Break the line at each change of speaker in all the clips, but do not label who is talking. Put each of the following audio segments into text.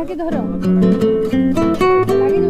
के धर लगी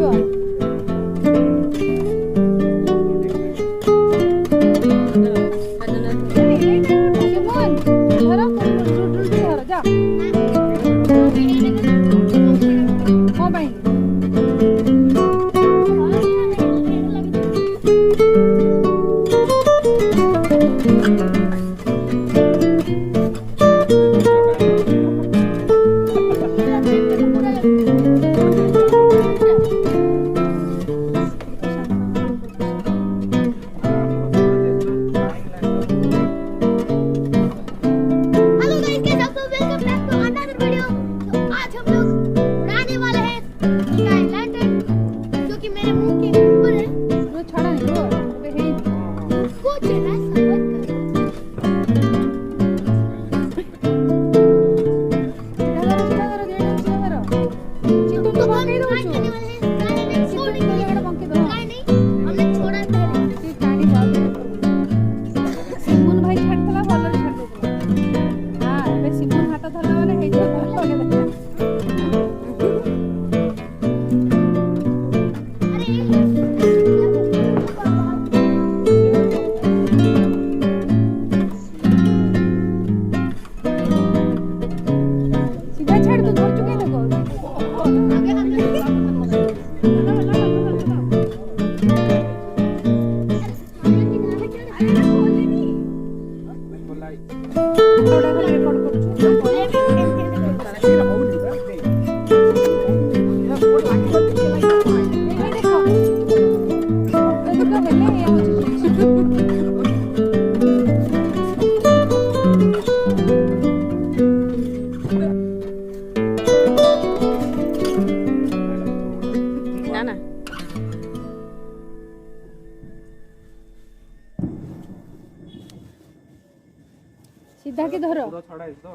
सीधा के धरो
पूरा छड़ा इस तो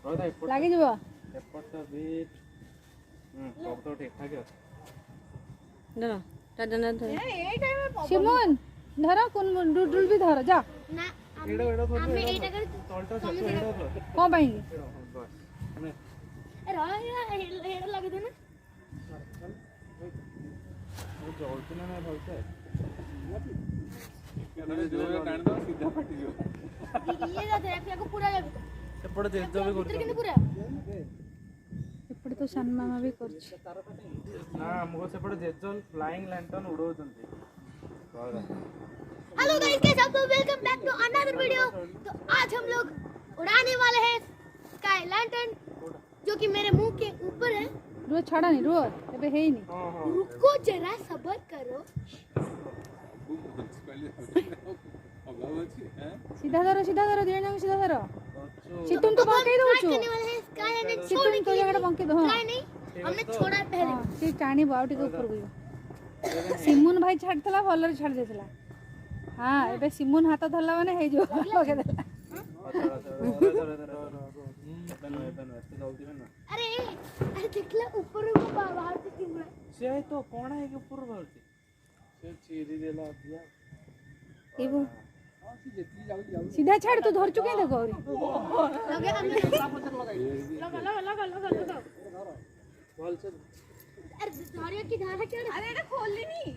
रोदा एपट
लागी जबो
एपट तो बीट सब तो ठीक ठाक है
धरो टाटा धरो
ए टाइम में शिमन धरो कोन डुडुल भी धरो जा
ना
एडो एडो तो
हमें एटा कर
तोलटा सब एडो तो
को भाई
बस हमें
ए रहा हेड लगे दे ना
वो जलते ना भलसे ये जो काट दो सीधा फट गयो
ये जाते हैं आपको पूरा
एपट दे जो भी
उधर किने पूरा
एपटे तो सान मामा भी करछ
ना हमको सेपट जेजल फ्लाइंग लैंटर्न उड़ोचंती
हेलो गाइस कैसे आप लोग welcome back to another video. तो आज हम लोग उड़ाने वाले हैं स्काई लैंटर्न जो कि मेरे मुंह के ऊपर है।
रुह छड़ानी रुह एबे हेइनी
हाँ हाँ
रुको जरा सबर करो
सीधा धरो दिए जाओ सीधा धरो
अच्छो
सितुम तो बंके दो छु
करने वाला है स्काई हमने
सितुम
छोड़ने
तो
के लिए
जगह बंके दो हां
स्काई नहीं हमने छोड़ा पहले
हां से टाणी बाउटी के ऊपर गयो सिमुन भाई छाड़तला भलर छाड़ देतला हां एबे सिमुन हाथ धरला माने हे जो लगे देला
अरे देखला ऊपर को बाहर से क्यों है
से तो कोण है के ऊपर बाहर से चीरी देला दिया
एबो सीधा छाड़ तू धर चुके देखो और
लगे हमने
लगा
बोल से
अरे धारिया की धारा क्या अरे এটা खोलली नहीं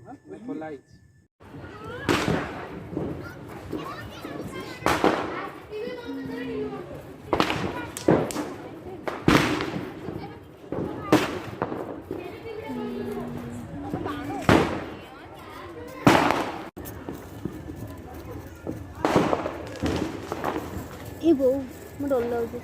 हां खोलाई
ए वो मैं डर लग